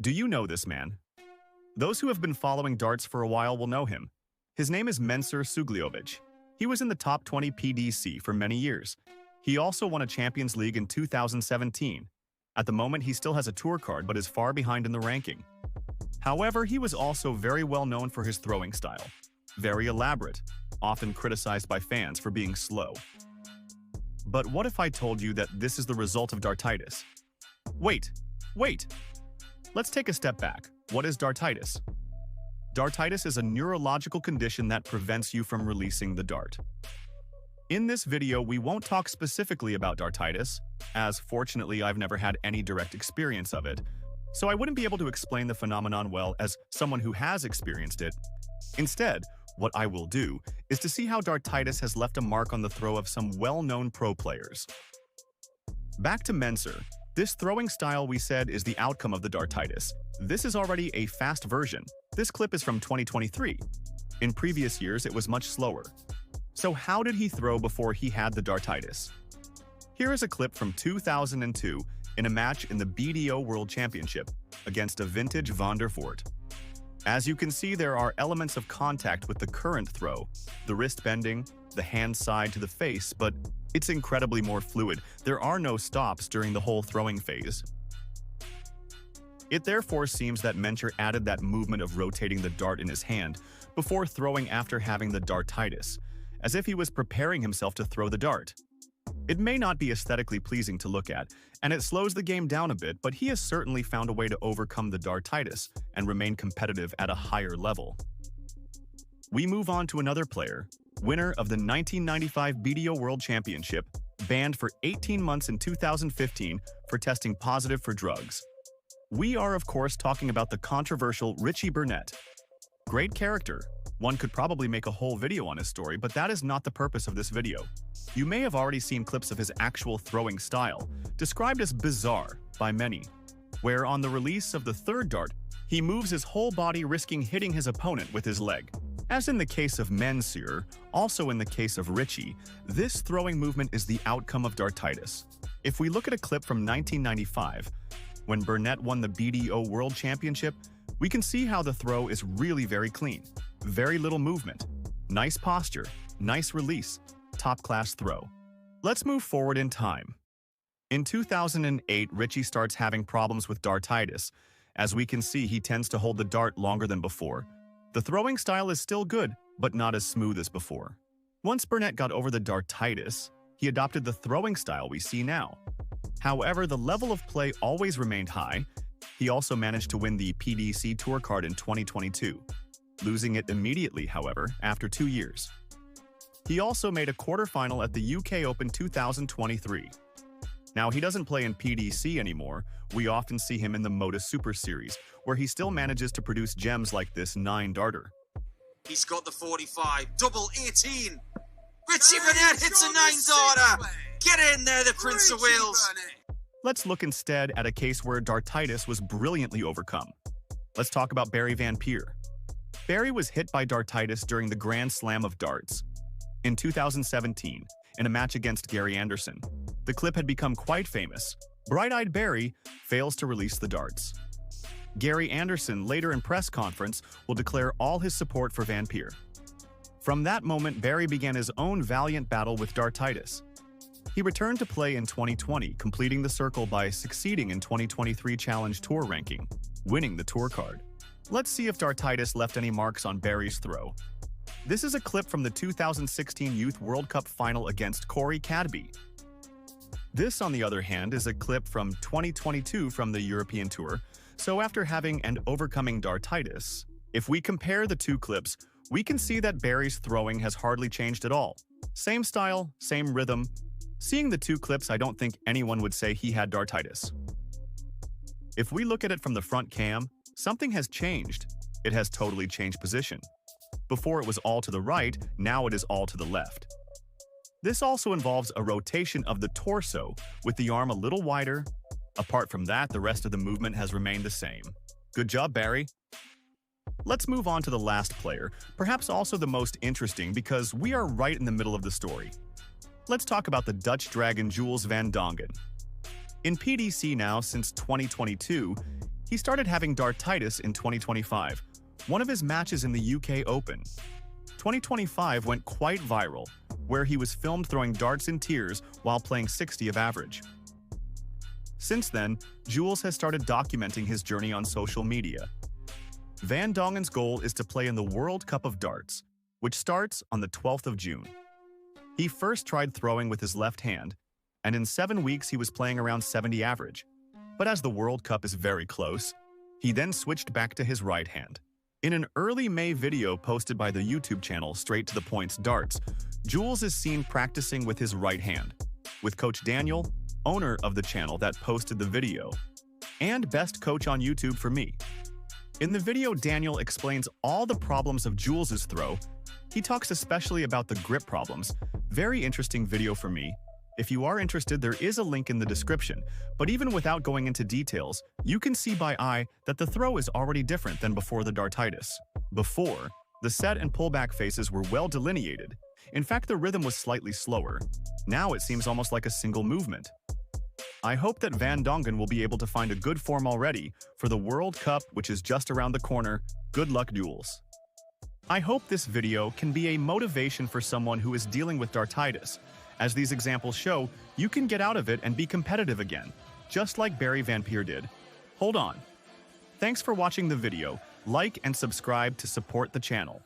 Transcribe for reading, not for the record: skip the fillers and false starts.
Do you know this man? Those who have been following darts for a while will know him. His name is Mensur Sujlovic. He was in the top 20 PDC for many years. He also won a Champions League in 2017. At the moment, he still has a tour card but is far behind in the ranking. However, he was also very well known for his throwing style. Very elaborate, often criticized by fans for being slow. But what if I told you that this is the result of dartitis? Wait! Let's take a step back. What is dartitis? Dartitis is a neurological condition that prevents you from releasing the dart. In this video, we won't talk specifically about dartitis, as fortunately I've never had any direct experience of it, so I wouldn't be able to explain the phenomenon well as someone who has experienced it. Instead, what I will do is to see how dartitis has left a mark on the throw of some well-known pro players. Back to Mensur. This throwing style we said is the outcome of the dartitis. This is already a fast version. This clip is from 2023. In previous years, it was much slower. So how did he throw before he had the dartitis? Here is a clip from 2002 in a match in the BDO World Championship against a vintage Van der Voort. As you can see, there are elements of contact with the current throw, the wrist bending, the hand side to the face, but it's incredibly more fluid. There are no stops during the whole throwing phase. It therefore seems that Mensur added that movement of rotating the dart in his hand before throwing after having the dartitis, as if he was preparing himself to throw the dart. It may not be aesthetically pleasing to look at, and it slows the game down a bit, but he has certainly found a way to overcome the dartitis and remain competitive at a higher level. We move on to another player, winner of the 1995 BDO World Championship, banned for 18 months in 2015 for testing positive for drugs. We are, of course, talking about the controversial Richie Burnett. Great character. One could probably make a whole video on his story, but that is not the purpose of this video. You may have already seen clips of his actual throwing style, described as bizarre by many, where on the release of the third dart, he moves his whole body risking hitting his opponent with his leg. As in the case of Mensur, also in the case of Richie, this throwing movement is the outcome of dartitis. If we look at a clip from 1995, when Burnett won the BDO World Championship, we can see how the throw is really very clean. Very little movement. Nice posture, nice release, top-class throw. Let's move forward in time. In 2008, Richie starts having problems with dartitis. As we can see, he tends to hold the dart longer than before. The throwing style is still good, but not as smooth as before. Once Burnett got over the dartitis, he adopted the throwing style we see now. However, the level of play always remained high. He also managed to win the PDC Tour card in 2022, losing it immediately, however, after 2 years. He also made a quarterfinal at the UK Open 2023. Now, he doesn't play in PDC anymore. We often see him in the Modus Super Series, where he still manages to produce gems like this 9-darter. He's got the 45, double 18. Richie Burnett hits a 9-darter. Get in there, the Prince of Wales. Let's look instead at a case where dartitis was brilliantly overcome. Let's talk about Barry Van Peer. Barry was hit by dartitis during the Grand Slam of Darts. In 2017, in a match against Gary Anderson, the clip had become quite famous. Bright-eyed Barry fails to release the darts. Gary Anderson, later in press conference, will declare all his support for Van Peer. From that moment, Barry began his own valiant battle with dartitis. He returned to play in 2020, completing the circle by succeeding in 2023 Challenge Tour ranking, winning the tour card. Let's see if dartitis left any marks on Barry's throw. This is a clip from the 2016 Youth World Cup final against Corey Cadby. This, on the other hand, is a clip from 2022 from the European Tour, so after having and overcoming dartitis, if we compare the two clips, we can see that Barry's throwing has hardly changed at all. Same style, same rhythm. Seeing the two clips, I don't think anyone would say he had dartitis. If we look at it from the front cam, something has changed. It has totally changed position. Before it was all to the right, now it is all to the left. This also involves a rotation of the torso, with the arm a little wider. Apart from that, the rest of the movement has remained the same. Good job, Barry. Let's move on to the last player, perhaps also the most interesting because we are right in the middle of the story. Let's talk about the Dutch dragon Jules Van Dongen. In PDC now since 2022, He started having dartitis in 2025, one of his matches in the UK Open. 2025 went quite viral, where he was filmed throwing darts in tears while playing 60 of average. Since then, Jules has started documenting his journey on social media. Van Dongen's goal is to play in the World Cup of Darts, which starts on the 12th of June. He first tried throwing with his left hand, and in 7 weeks he was playing around 70 average. But as the World Cup is very close, he then switched back to his right hand. In an early May video posted by the YouTube channel Straight to the Point's Darts, Jules is seen practicing with his right hand, with Coach Daniel, owner of the channel that posted the video, and best coach on YouTube for me. In the video, Daniel explains all the problems of Jules's throw. He talks especially about the grip problems. Very interesting video for me. If you are interested, there is a link in the description, but even without going into details, you can see by eye that the throw is already different than before the dartitis. Before, the set and pullback faces were well delineated. In fact, the rhythm was slightly slower. Now it seems almost like a single movement. I hope that Van Dongen will be able to find a good form already for the World Cup, which is just around the corner. Good luck, Jules. I hope this video can be a motivation for someone who is dealing with dartitis. As these examples show, you can get out of it and be competitive again, just like Barry Van Peer did. Hold on. Thanks for watching the video. Like and subscribe to support the channel.